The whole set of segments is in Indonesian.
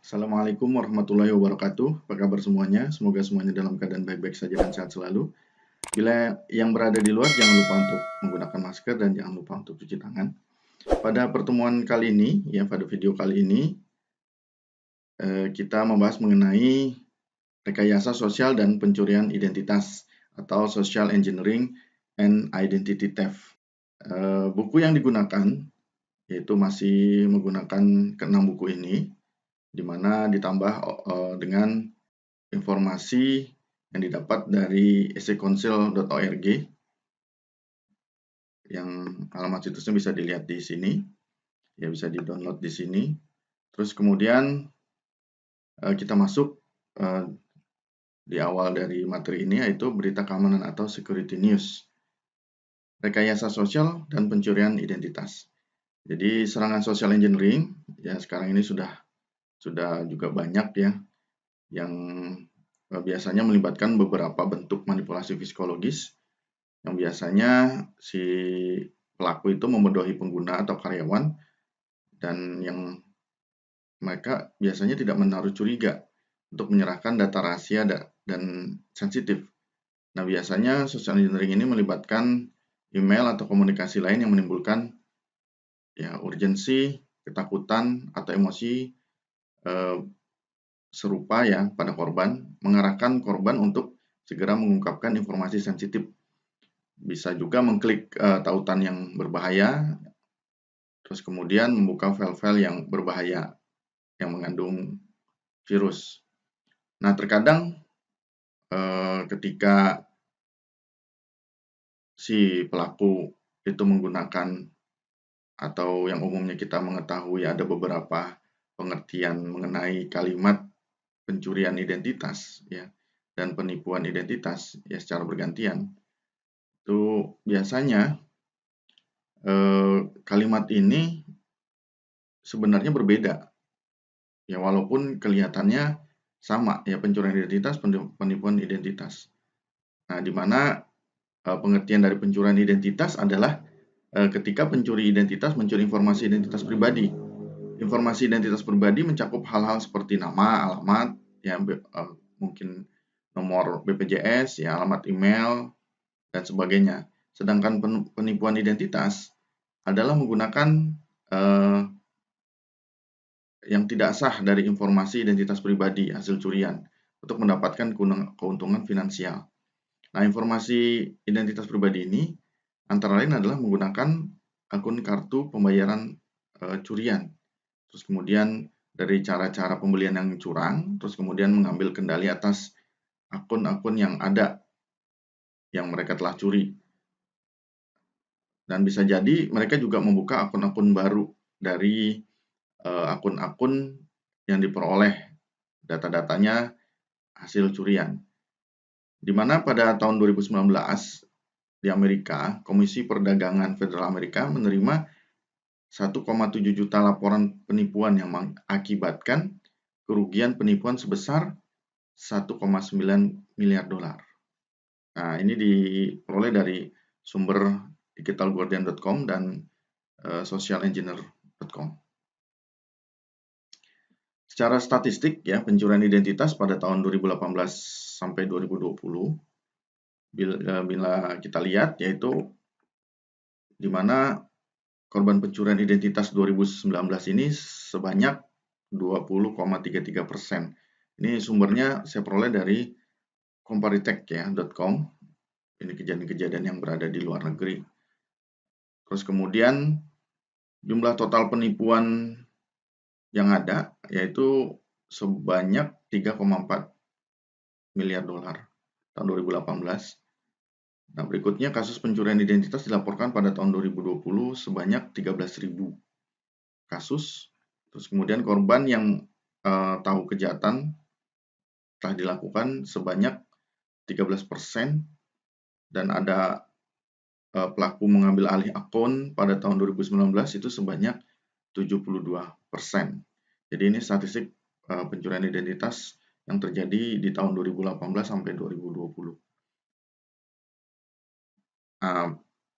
Assalamualaikum warahmatullahi wabarakatuh. Apa kabar semuanya? Semoga semuanya dalam keadaan baik-baik saja dan sehat selalu. Bila yang berada di luar, jangan lupa untuk menggunakan masker dan jangan lupa untuk cuci tangan. Pada pertemuan kali ini, pada video kali ini, kita membahas mengenai rekayasa sosial dan pencurian identitas atau social engineering and identity theft. Buku yang digunakan yaitu masih menggunakan keenam buku ini, di mana ditambah dengan informasi yang didapat dari essaycouncil.org yang alamat situsnya bisa dilihat di sini, ya bisa di-download di sini. Terus kemudian kita masuk di awal dari materi ini, yaitu berita keamanan atau security news, rekayasa sosial dan pencurian identitas. Jadi serangan social engineering ya sekarang ini sudah juga banyak ya, yang biasanya melibatkan beberapa bentuk manipulasi psikologis yang biasanya si pelaku itu membodohi pengguna atau karyawan, dan yang mereka biasanya tidak menaruh curiga untuk menyerahkan data rahasia dan sensitif. Nah, biasanya social engineering ini melibatkan email atau komunikasi lain yang menimbulkan ya urgensi, ketakutan atau emosi serupa ya pada korban, mengarahkan korban untuk segera mengungkapkan informasi sensitif. Bisa juga mengklik tautan yang berbahaya, terus kemudian membuka file-file yang berbahaya yang mengandung virus. Nah, terkadang ketika si pelaku itu menggunakan, atau yang umumnya kita mengetahui ada beberapa pengertian mengenai kalimat pencurian identitas ya dan penipuan identitas ya secara bergantian. Itu biasanya kalimat ini sebenarnya berbeda. Ya walaupun kelihatannya sama ya, pencurian identitas, penipuan identitas. Nah, di mana pengertian dari pencurian identitas adalah ketika pencuri identitas mencuri informasi identitas pribadi. Informasi identitas pribadi mencakup hal-hal seperti nama, alamat, ya mungkin nomor BPJS, ya alamat email dan sebagainya. Sedangkan penipuan identitas adalah menggunakan yang tidak sah dari informasi identitas pribadi hasil curian untuk mendapatkan keuntungan finansial. Nah, informasi identitas pribadi ini antara lain adalah menggunakan akun kartu pembayaran curian. Terus kemudian dari cara-cara pembelian yang curang, terus kemudian mengambil kendali atas akun-akun yang ada yang mereka telah curi. Dan bisa jadi mereka juga membuka akun-akun baru dari akun-akun yang diperoleh data-datanya hasil curian. Di mana pada tahun 2019 di Amerika, Komisi Perdagangan Federal Amerika menerima 1,7 juta laporan penipuan yang mengakibatkan kerugian penipuan sebesar 1,9 miliar dolar. Nah, ini diperoleh dari sumber digitalguardian.com dan socialengineer.com. Secara statistik ya, pencurian identitas pada tahun 2018 sampai 2020 bila kita lihat, yaitu di mana korban pencurian identitas 2019 ini sebanyak 20,33%. Ini sumbernya saya peroleh dari comparitech.com. Ini kejadian-kejadian yang berada di luar negeri. Terus kemudian jumlah total penipuan yang ada yaitu sebanyak 3,4 miliar dolar tahun 2018. Nah, berikutnya kasus pencurian identitas dilaporkan pada tahun 2020 sebanyak 13.000 kasus. Terus kemudian korban yang tahu kejahatan telah dilakukan sebanyak 13%, dan ada pelaku mengambil alih akun pada tahun 2019 itu sebanyak 72%. Jadi ini statistik pencurian identitas yang terjadi di tahun 2018 sampai 2020.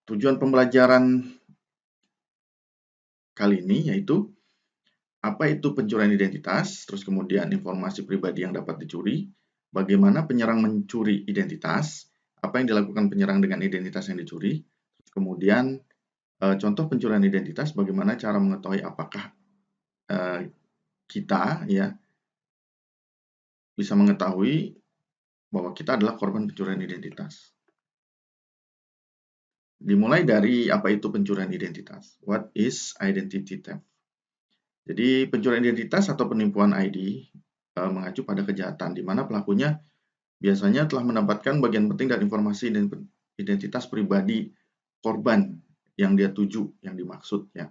Tujuan pembelajaran kali ini yaitu apa itu pencurian identitas, terus kemudian informasi pribadi yang dapat dicuri, bagaimana penyerang mencuri identitas, apa yang dilakukan penyerang dengan identitas yang dicuri, kemudian contoh pencurian identitas, bagaimana cara mengetahui apakah kita ya bisa mengetahui bahwa kita adalah korban pencurian identitas. Dimulai dari apa itu pencurian identitas. What is identity theft? Jadi pencurian identitas atau penipuan ID mengacu pada kejahatan di mana pelakunya biasanya telah mendapatkan bagian penting dari informasi identitas pribadi korban yang dia tuju, yang dimaksud ya.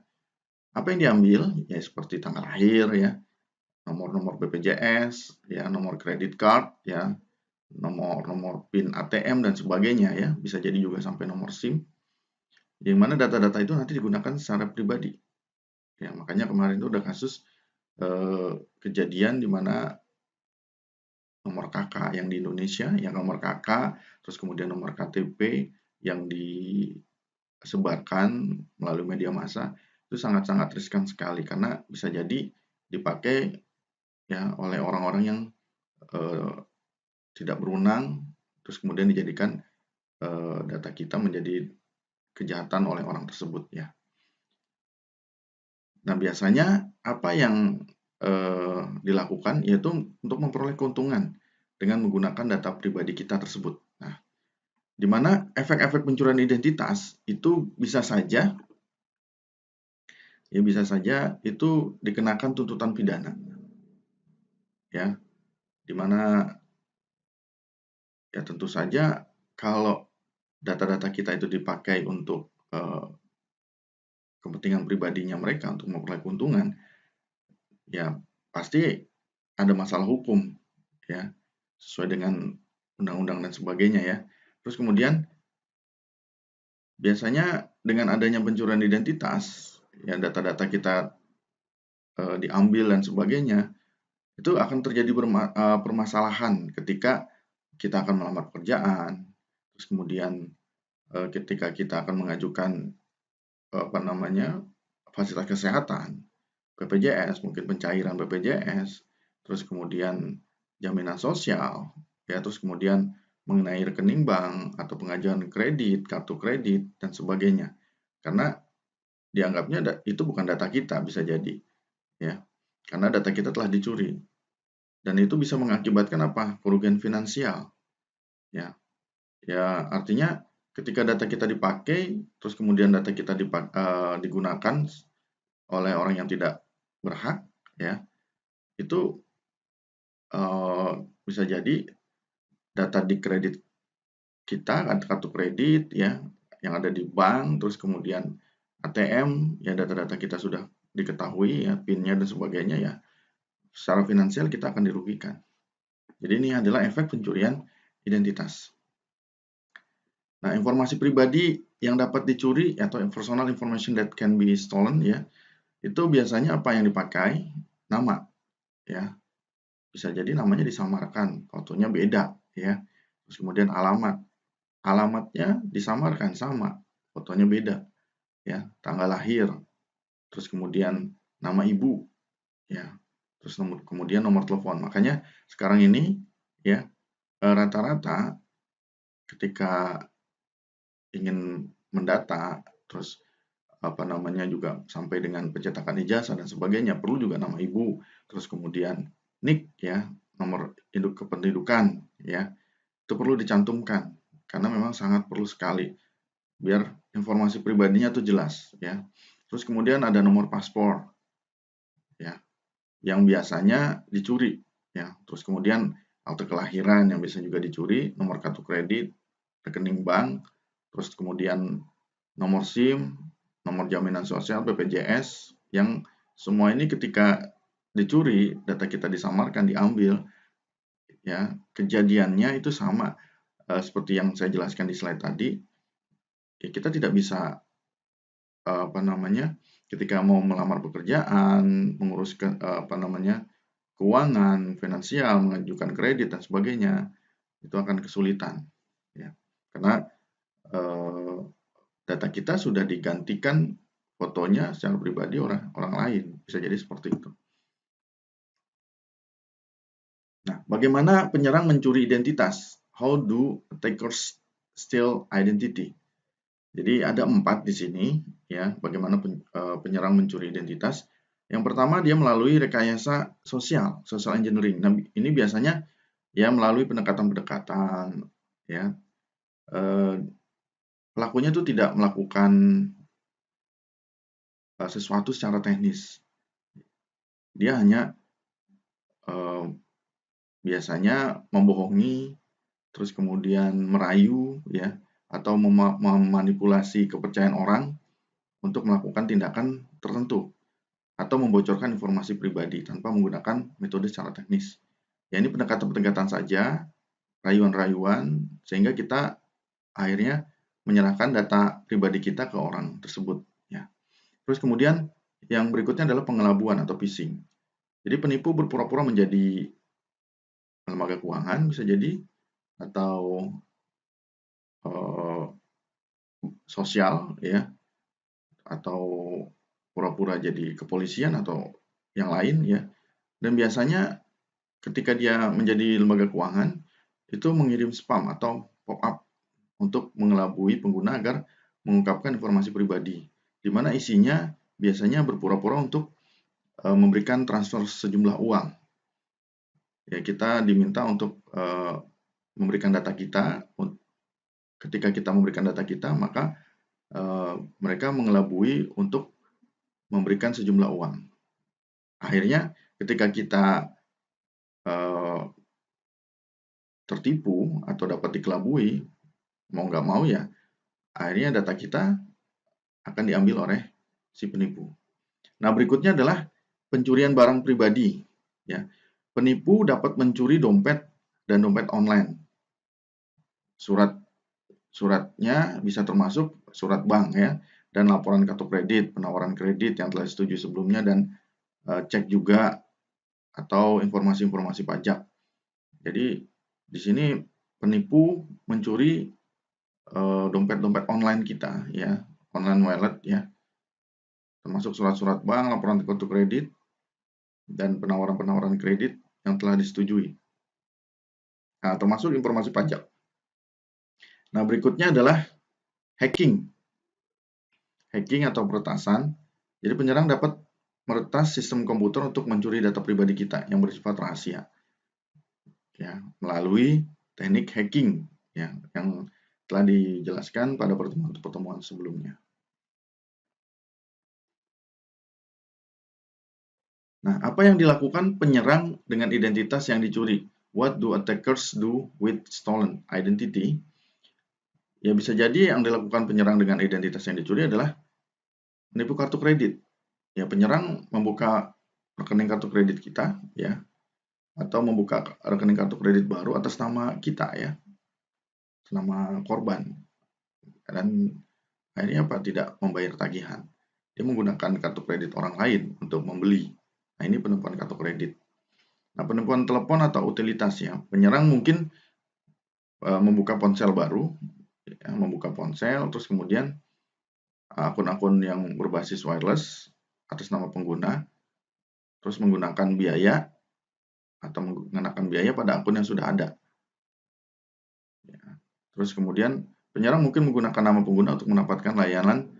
Apa yang diambil? Ya seperti tanggal lahir ya, nomor-nomor BPJS, ya, nomor kredit card ya, nomor PIN ATM dan sebagainya ya, bisa jadi juga sampai nomor SIM. Yang mana data-data itu nanti digunakan secara pribadi. Ya, makanya kemarin itu ada kasus kejadian di mana nomor KK yang di Indonesia, yang nomor KK, terus kemudian nomor KTP yang disebarkan melalui media massa itu sangat-sangat riskan sekali karena bisa jadi dipakai ya oleh orang-orang yang tidak berwenang, terus kemudian dijadikan data kita menjadi kejahatan oleh orang tersebut ya. Nah biasanya apa yang dilakukan yaitu untuk memperoleh keuntungan dengan menggunakan data pribadi kita tersebut. Nah, di mana efek-efek pencurian identitas itu bisa saja itu dikenakan tuntutan pidana. Ya, di mana ya tentu saja kalau data-data kita itu dipakai untuk kepentingan pribadinya mereka untuk memperoleh keuntungan, ya pasti ada masalah hukum ya sesuai dengan undang-undang dan sebagainya ya. Terus kemudian biasanya dengan adanya pencurian identitas, ya data-data kita diambil dan sebagainya, itu akan terjadi permasalahan ketika kita akan melamar pekerjaan, terus kemudian ketika kita akan mengajukan fasilitas kesehatan, BPJS, mungkin pencairan BPJS, terus kemudian jaminan sosial, ya terus kemudian mengenai rekening bank atau pengajuan kredit, kartu kredit dan sebagainya. Karena dianggapnya itu bukan data kita bisa jadi, ya. Karena data kita telah dicuri. Dan itu bisa mengakibatkan apa? Kerugian finansial. Ya. Ya, artinya ketika data kita dipakai, terus kemudian data kita digunakan oleh orang yang tidak berhak, ya, itu bisa jadi data di kredit kita, kartu kredit, ya, yang ada di bank, terus kemudian ATM, ya data-data kita sudah diketahui, ya, PIN-nya dan sebagainya, ya, secara finansial kita akan dirugikan. Jadi ini adalah efek pencurian identitas. Nah, informasi pribadi yang dapat dicuri atau personal information that can be stolen ya, itu biasanya apa yang dipakai? Nama ya. Bisa jadi namanya disamarkan, fotonya beda ya. Terus kemudian alamat. Alamatnya disamarkan sama, fotonya beda ya. Tanggal lahir. Terus kemudian nama ibu ya. Terus kemudian nomor telepon. Makanya sekarang ini ya rata-rata ketika ingin mendata, terus juga sampai dengan pencetakan ijazah dan sebagainya, perlu juga nama ibu, terus kemudian NIK ya, nomor induk kependudukan ya, itu perlu dicantumkan karena memang sangat perlu sekali biar informasi pribadinya tuh jelas ya. Terus kemudian ada nomor paspor ya, yang biasanya dicuri ya. Terus kemudian akte kelahiran yang bisa juga dicuri, nomor kartu kredit, rekening bank, terus kemudian nomor SIM, nomor jaminan sosial, BPJS, yang semua ini ketika dicuri, data kita disamarkan, diambil, ya kejadiannya itu sama seperti yang saya jelaskan di slide tadi. Ya, kita tidak bisa ketika mau melamar pekerjaan, mengurus keuangan, finansial, mengajukan kredit dan sebagainya, itu akan kesulitan, ya, karena data kita sudah digantikan fotonya secara pribadi orang lain, bisa jadi seperti itu. bagaimana penyerang mencuri identitas? How do attackers steal identity? Jadi ada 4 di sini ya, bagaimana penyerang mencuri identitas. Yang pertama dia melalui rekayasa social engineering. Nah, ini biasanya ya melalui pendekatan-pendekatan ya. Pelakunya itu tidak melakukan sesuatu secara teknis. Dia hanya biasanya membohongi, terus kemudian merayu ya, atau memanipulasi kepercayaan orang untuk melakukan tindakan tertentu atau membocorkan informasi pribadi tanpa menggunakan metode secara teknis. Ya ini pendekatan-pendekatan saja, rayuan-rayuan, sehingga kita akhirnya menyerahkan data pribadi kita ke orang tersebut. Ya. Terus kemudian yang berikutnya adalah pengelabuan atau phishing. Jadi penipu berpura-pura menjadi lembaga keuangan bisa jadi, atau sosial ya, atau pura-pura jadi kepolisian atau yang lain ya. Dan biasanya ketika dia menjadi lembaga keuangan itu mengirim spam atau pop-up untuk mengelabui pengguna agar mengungkapkan informasi pribadi, di mana isinya biasanya berpura-pura untuk memberikan transfer sejumlah uang. Ya, kita diminta untuk memberikan data kita. Ketika kita memberikan data kita, maka mereka mengelabui untuk memberikan sejumlah uang. Akhirnya ketika kita tertipu atau dapat dikelabui, mau nggak mau ya, akhirnya data kita akan diambil oleh si penipu. Nah, berikutnya adalah pencurian barang pribadi. Ya, penipu dapat mencuri dompet dan dompet online. Suratnya bisa termasuk surat bank ya, dan laporan kartu kredit, penawaran kredit yang telah disetujui sebelumnya, dan cek juga atau informasi-informasi pajak. Jadi di sini penipu mencuri dompet-dompet online kita ya, online wallet ya, termasuk surat-surat bank, laporan kartu kredit, dan penawaran-penawaran kredit yang telah disetujui. Nah, termasuk informasi pajak. Nah, berikutnya adalah hacking. Hacking atau peretasan. Jadi penyerang dapat meretas sistem komputer untuk mencuri data pribadi kita yang bersifat rahasia. Ya, melalui teknik hacking ya, yang telah dijelaskan pada pertemuan-pertemuan sebelumnya. Nah, apa yang dilakukan penyerang dengan identitas yang dicuri? What do attackers do with stolen identity? Ya, bisa jadi yang dilakukan penyerang dengan identitas yang dicuri adalah menipu kartu kredit. Ya, penyerang membuka rekening kartu kredit kita ya, atau membuka rekening kartu kredit baru atas nama kita ya, nama korban, dan akhirnya apa, tidak membayar tagihan. Dia menggunakan kartu kredit orang lain untuk membeli. Nah, ini penipuan kartu kredit. Nah, penipuan telepon atau utilitas ya, penyerang mungkin membuka ponsel baru, ya, membuka ponsel, terus kemudian akun-akun yang berbasis wireless atas nama pengguna, terus menggunakan biaya atau mengenakan biaya pada akun yang sudah ada. Ya. Terus kemudian penyerang mungkin menggunakan nama pengguna untuk mendapatkan layanan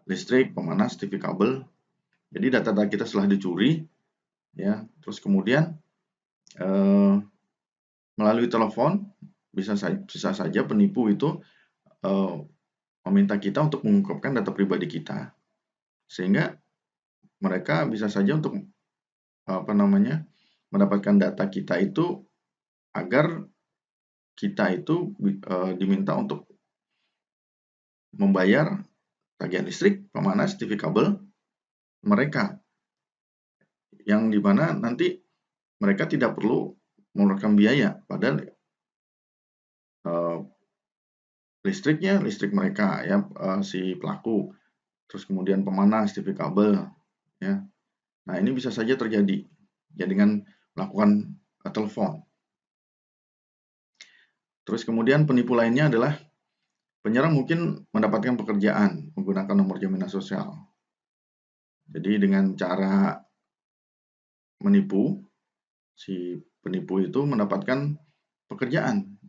listrik, pemanas, TV kabel. Jadi data-data kita setelah dicuri, ya, terus kemudian melalui telepon bisa saja penipu itu meminta kita untuk mengungkapkan data pribadi kita, sehingga mereka bisa saja untuk mendapatkan data kita itu agar kita itu diminta untuk membayar tagihan listrik, pemanas, TV kabel mereka, yang dimana nanti mereka tidak perlu mengeluarkan biaya, padahal listrik mereka ya, si pelaku, terus kemudian pemanas, TV kabel ya. Nah, ini bisa saja terjadi ya dengan melakukan telepon. Terus kemudian penipu lainnya adalah penyerang mungkin mendapatkan pekerjaan menggunakan nomor jaminan sosial. Jadi dengan cara menipu, si penipu itu mendapatkan pekerjaan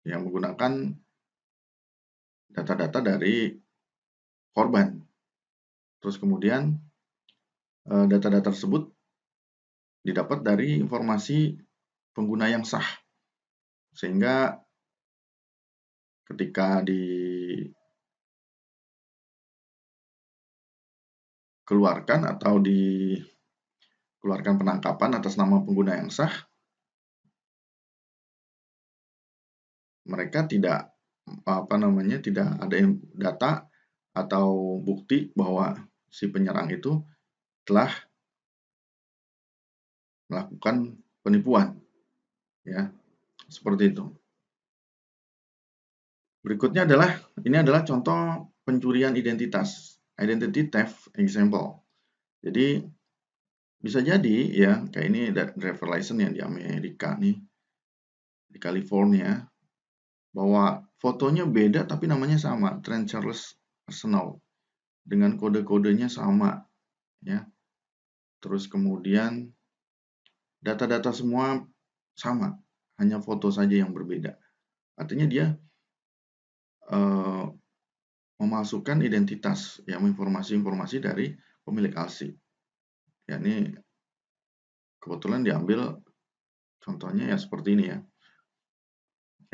yang menggunakan data-data dari korban. Terus kemudian data-data tersebut didapat dari informasi pengguna yang sah, sehingga ketika dikeluarkan atau dikeluarkan penangkapan atas nama pengguna yang sah, mereka tidak tidak ada data atau bukti bahwa si penyerang itu telah melakukan penipuan, ya, seperti itu. Berikutnya ini adalah contoh pencurian identitas, identity theft example. Jadi bisa jadi ya, kayak ini driver license yang di Amerika nih, di California, bahwa fotonya beda tapi namanya sama, Trent Charles Arsenault, dengan kode-kodenya sama, ya. Terus kemudian data-data semua sama, hanya foto saja yang berbeda. Artinya dia memasukkan identitas, ya, informasi-informasi dari pemilik arsip. Ya, ini kebetulan diambil contohnya ya seperti ini ya.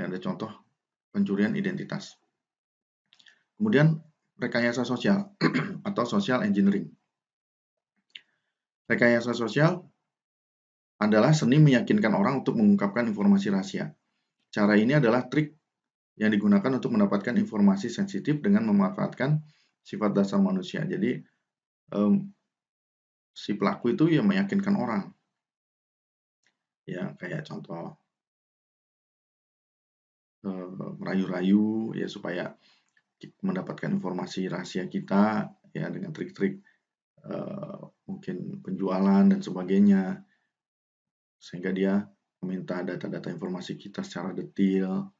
Ya, ada contoh pencurian identitas. Kemudian rekayasa sosial atau social engineering. Rekayasa sosial adalah seni meyakinkan orang untuk mengungkapkan informasi rahasia. Cara ini adalah trik yang digunakan untuk mendapatkan informasi sensitif dengan memanfaatkan sifat dasar manusia. Jadi si pelaku itu ya meyakinkan orang. Ya, kayak contoh merayu-rayu ya supaya mendapatkan informasi rahasia kita ya dengan trik-trik mungkin penjualan dan sebagainya, sehingga dia meminta data-data informasi kita secara detail,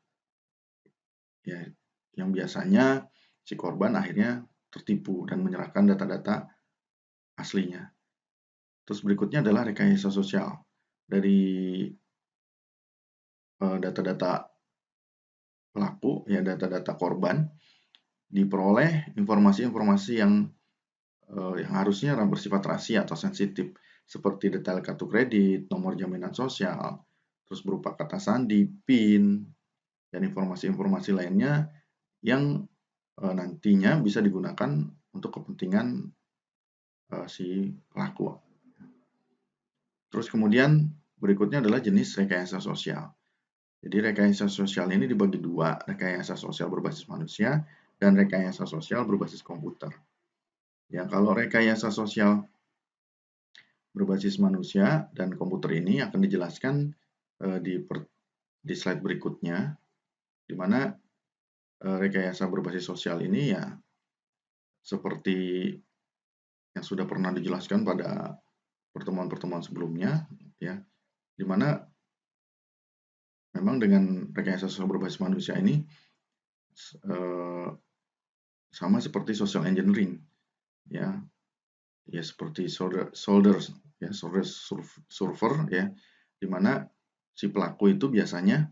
ya, yang biasanya si korban akhirnya tertipu dan menyerahkan data-data aslinya. Terus berikutnya adalah rekayasa sosial. Dari data-data pelaku, ya, data-data korban, diperoleh informasi-informasi yang harusnya bersifat rahasia atau sensitif, seperti detail kartu kredit, nomor jaminan sosial, terus berupa kata sandi, PIN, dan informasi-informasi lainnya yang nantinya bisa digunakan untuk kepentingan si pelaku. Terus kemudian berikutnya adalah jenis rekayasa sosial. Jadi rekayasa sosial ini dibagi dua, rekayasa sosial berbasis manusia dan rekayasa sosial berbasis komputer. Ya, kalau rekayasa sosial berbasis manusia dan komputer ini akan dijelaskan di slide berikutnya, di mana rekayasa berbasis sosial ini ya seperti yang sudah pernah dijelaskan pada pertemuan-pertemuan sebelumnya, ya, di mana memang dengan rekayasa sosial berbasis manusia ini sama seperti social engineering, ya, seperti solder surfer, ya, di mana si pelaku itu biasanya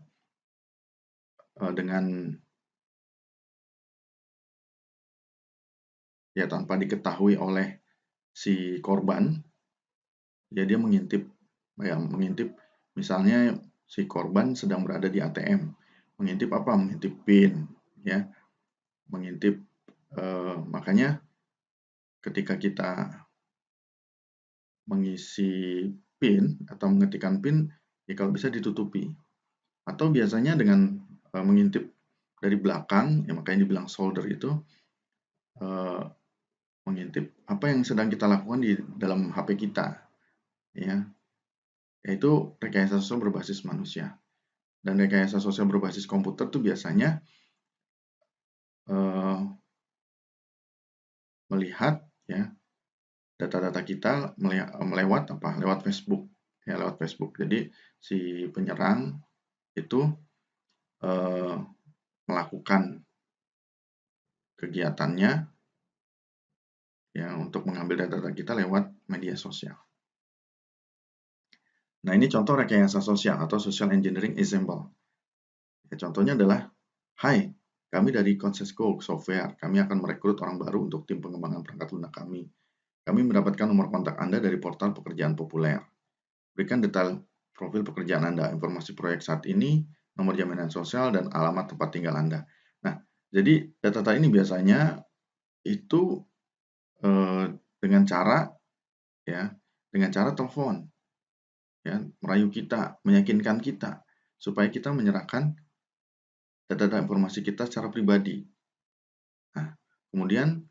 dengan ya tanpa diketahui oleh si korban, ya dia mengintip misalnya si korban sedang berada di ATM, mengintip apa? Mengintip PIN, ya, mengintip makanya ketika kita mengisi PIN atau mengetikkan PIN, ya kalau bisa ditutupi, atau biasanya dengan mengintip dari belakang, ya makanya dibilang solder itu, mengintip apa yang sedang kita lakukan di dalam HP kita, ya, yaitu rekayasa sosial berbasis manusia. Dan rekayasa sosial berbasis komputer itu biasanya melihat ya data-data kita lewat Facebook, ya, lewat Facebook. Jadi si penyerang itu melakukan kegiatannya ya untuk mengambil data-data kita lewat media sosial. Nah, ini contoh rekayasa sosial atau social engineering example. Ya, contohnya adalah, "Hai, kami dari Konsesco Software. Kami akan merekrut orang baru untuk tim pengembangan perangkat lunak kami. Kami mendapatkan nomor kontak Anda dari portal pekerjaan populer. Berikan detail profil pekerjaan Anda, informasi proyek saat ini, nomor jaminan sosial, dan alamat tempat tinggal Anda." Nah, jadi data-data ini biasanya itu dengan cara telepon, ya, merayu kita, meyakinkan kita supaya kita menyerahkan data-data informasi kita secara pribadi. Nah, kemudian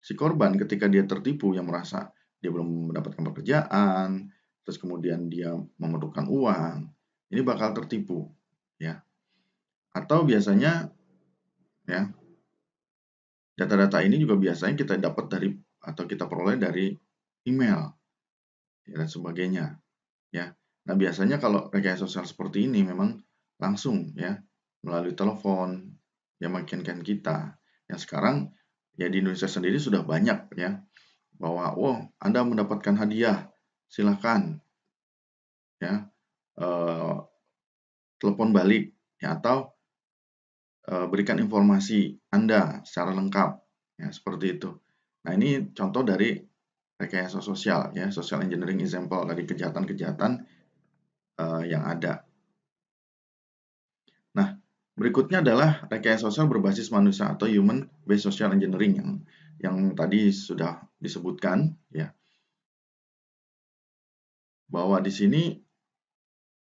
si korban ketika dia tertipu yang merasa dia belum mendapatkan pekerjaan, terus kemudian dia memerlukan uang, ini bakal tertipu, ya. Atau biasanya, ya, data-data ini juga biasanya kita dapat dari atau kita peroleh dari email, ya, dan sebagainya, ya. Nah, biasanya kalau rekayasa sosial seperti ini memang langsung, ya, melalui telepon yang meyakinkan kita. Yang sekarang ya di Indonesia sendiri sudah banyak, ya, bahwa Anda mendapatkan hadiah, silakan, ya, telepon balik, ya, atau berikan informasi Anda secara lengkap, ya, seperti itu. Nah, ini contoh dari rekayasa sosial, ya, social engineering example dari kejahatan-kejahatan yang ada. Nah, berikutnya adalah rekayasa sosial berbasis manusia atau human based social engineering yang tadi sudah disebutkan, ya, bahwa di sini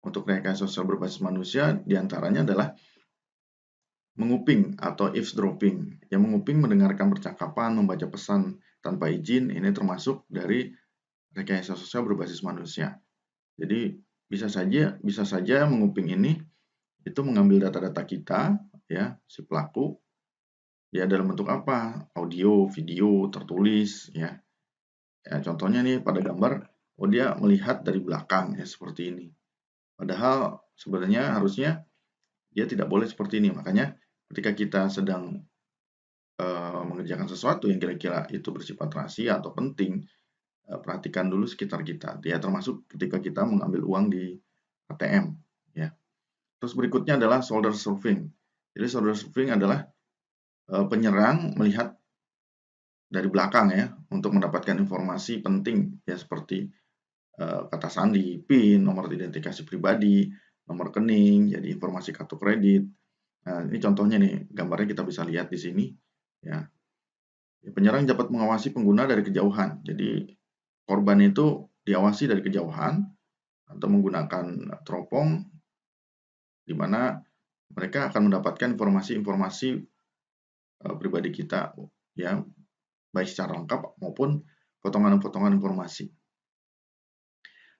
untuk rekayasa sosial berbasis manusia diantaranya adalah menguping atau eavesdropping. Yang menguping mendengarkan percakapan, membaca pesan tanpa izin, ini termasuk dari rekayasa sosial berbasis manusia. Jadi bisa saja menguping ini itu mengambil data-data kita, ya, si pelaku, ya, dalam bentuk apa? Audio, video, tertulis, ya. Ya, contohnya nih pada gambar, dia melihat dari belakang, ya, seperti ini. Padahal sebenarnya harusnya dia tidak boleh seperti ini. Makanya ketika kita sedang mengerjakan sesuatu yang kira-kira itu bersifat rahasia atau penting, perhatikan dulu sekitar kita. Ya, termasuk ketika kita mengambil uang di ATM, ya. Terus berikutnya adalah shoulder surfing. Jadi shoulder surfing adalah penyerang melihat dari belakang, ya, untuk mendapatkan informasi penting, ya, seperti kata sandi, PIN, nomor identifikasi pribadi, nomor rekening, jadi informasi kartu kredit. Nah, ini contohnya nih, gambarnya kita bisa lihat di sini, ya. Penyerang dapat mengawasi pengguna dari kejauhan. Jadi korban itu diawasi dari kejauhan atau menggunakan teropong, di mana mereka akan mendapatkan informasi-informasi pribadi kita, ya, baik secara lengkap maupun potongan-potongan informasi.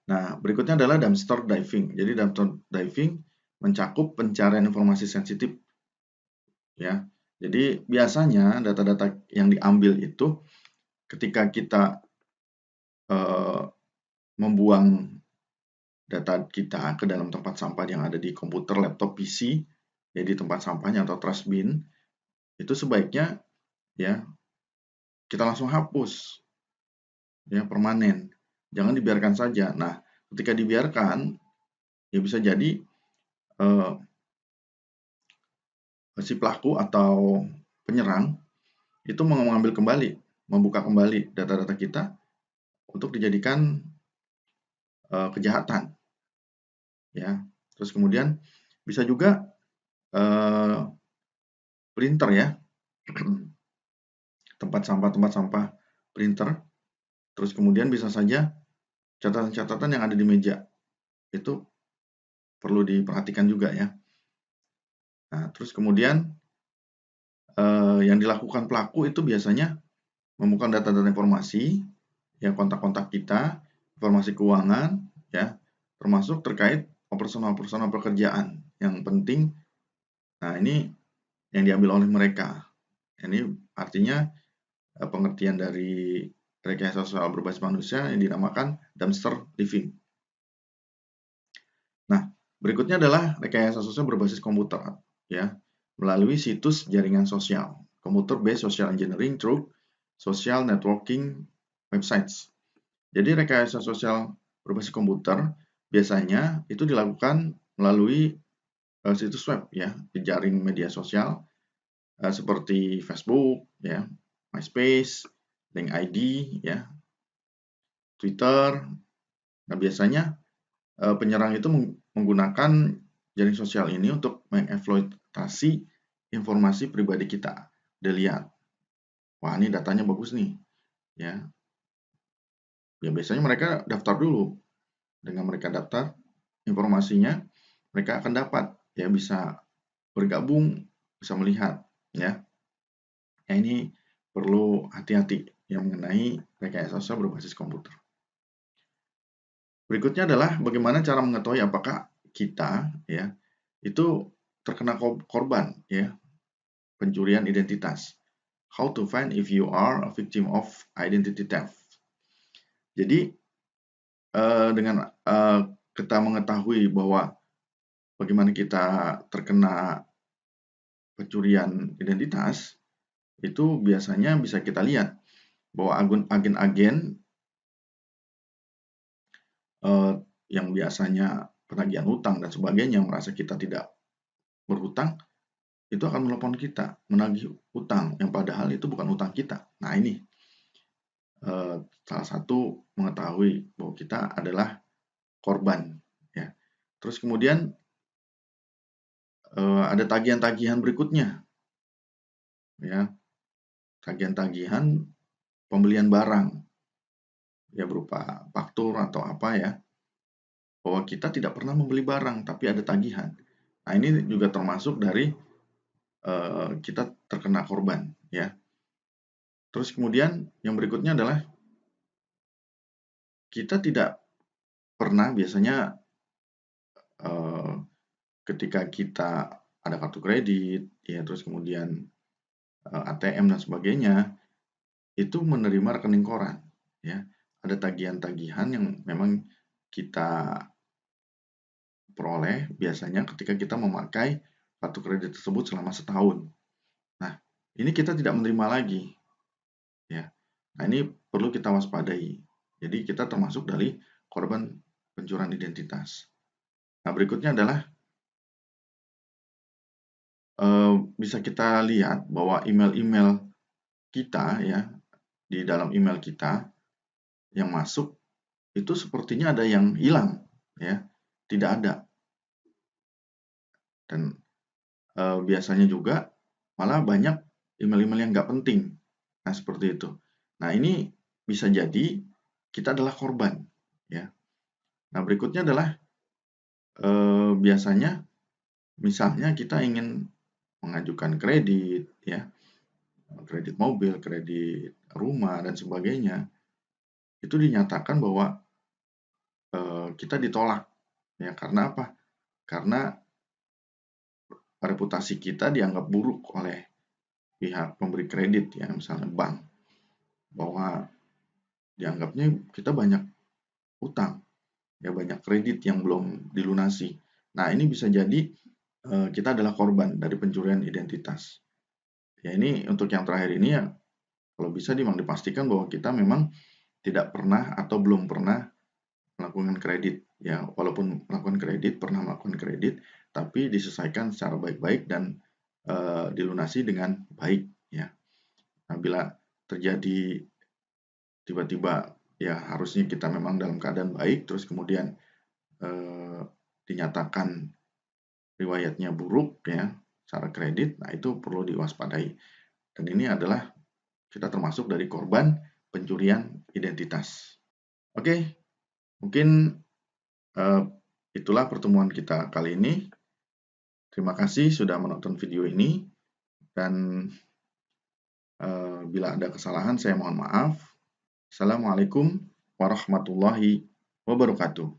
Nah, berikutnya adalah dumpster diving. Jadi dumpster diving mencakup pencarian informasi sensitif, ya. Jadi biasanya data-data yang diambil itu ketika kita membuang data kita ke dalam tempat sampah yang ada di komputer, laptop, PC, ya, di tempat sampahnya atau trash bin, itu sebaiknya, ya, kita langsung hapus, ya, permanen. Jangan dibiarkan saja. Nah, ketika dibiarkan, ya bisa jadi si pelaku atau penyerang itu mengambil kembali, membuka kembali data-data kita untuk dijadikan kejahatan, ya. Terus kemudian bisa juga printer, ya, tempat sampah printer. Terus kemudian bisa saja catatan-catatan yang ada di meja itu perlu diperhatikan juga, ya. Nah, terus kemudian yang dilakukan pelaku itu biasanya membuka data-data informasi, ya, kontak-kontak kita, informasi keuangan, ya, termasuk terkait operasional pekerjaan yang penting. Nah, ini yang diambil oleh mereka. Ini artinya pengertian dari rekayasa sosial berbasis manusia yang dinamakan dumpster diving. Nah, berikutnya adalah rekayasa sosial berbasis komputer, ya, melalui situs jaringan sosial, computer-based social engineering through social networking websites. Jadi rekayasa sosial berbasis komputer biasanya itu dilakukan melalui situs web ya, jejaring media sosial seperti Facebook ya, MySpace, LinkedIn ya, Twitter. Nah, biasanya penyerang itu menggunakan jaring sosial ini untuk mengeksploitasi informasi pribadi kita. Dia lihat, wah ini datanya bagus nih, ya. Ya biasanya mereka daftar dulu. Dengan mereka daftar, informasinya mereka akan dapat, ya bisa bergabung, bisa melihat, ya. Ya ini perlu hati-hati yang mengenai rekayasa sosial berbasis komputer. Berikutnya adalah bagaimana cara mengetahui apakah kita ya itu terkena korban ya pencurian identitas. How to find if you are a victim of identity theft. Jadi dengan kita mengetahui bahwa bagaimana kita terkena pencurian identitas, itu biasanya bisa kita lihat bahwa agen-agen yang biasanya penagihan hutang dan sebagainya merasa kita tidak berhutang, itu akan menelpon kita, menagih hutang yang padahal itu bukan hutang kita. Nah ini salah satu mengetahui bahwa kita adalah korban. Ya. Terus kemudian ada tagihan-tagihan berikutnya, ya tagihan-tagihan pembelian barang, ya berupa faktur atau apa ya, bahwa kita tidak pernah membeli barang tapi ada tagihan. Nah ini juga termasuk dari kita terkena korban, ya. Terus kemudian yang berikutnya adalah kita tidak pernah biasanya ketika kita ada kartu kredit, ya terus kemudian ATM dan sebagainya, itu menerima rekening koran, ya. Ada tagihan-tagihan yang memang kita peroleh biasanya ketika kita memakai kartu kredit tersebut selama setahun. Nah, ini kita tidak menerima lagi, ya. Nah, ini perlu kita waspadai. Jadi kita termasuk dari korban pencurian identitas. Nah, berikutnya adalah bisa kita lihat bahwa email-email kita ya, di dalam email kita yang masuk itu sepertinya ada yang hilang ya, tidak ada. Dan biasanya juga malah banyak email-email yang nggak penting. Nah, seperti itu. Nah, ini bisa jadi kita adalah korban ya. Nah, berikutnya adalah biasanya misalnya kita ingin mengajukan kredit ya, kredit mobil, kredit rumah dan sebagainya, itu dinyatakan bahwa kita ditolak ya karena apa? Karena reputasi kita dianggap buruk oleh pihak pemberi kredit ya, misalnya bank, bahwa dianggapnya kita banyak utang, ya banyak kredit yang belum dilunasi. Nah, ini bisa jadi kita adalah korban dari pencurian identitas. Ya ini untuk yang terakhir ini ya, kalau bisa memang dipastikan bahwa kita memang tidak pernah atau belum pernah melakukan kredit. Ya, walaupun melakukan kredit, pernah melakukan kredit, tapi diselesaikan secara baik-baik dan dilunasi dengan baik. Ya, nah, bila terjadi tiba-tiba ya harusnya kita memang dalam keadaan baik, terus kemudian dinyatakan riwayatnya buruk ya secara kredit, nah itu perlu diwaspadai. Dan ini adalah kita termasuk dari korban pencurian identitas. Oke, mungkin itulah pertemuan kita kali ini. Terima kasih sudah menonton video ini dan bila ada kesalahan saya mohon maaf. Assalamualaikum warahmatullahi wabarakatuh.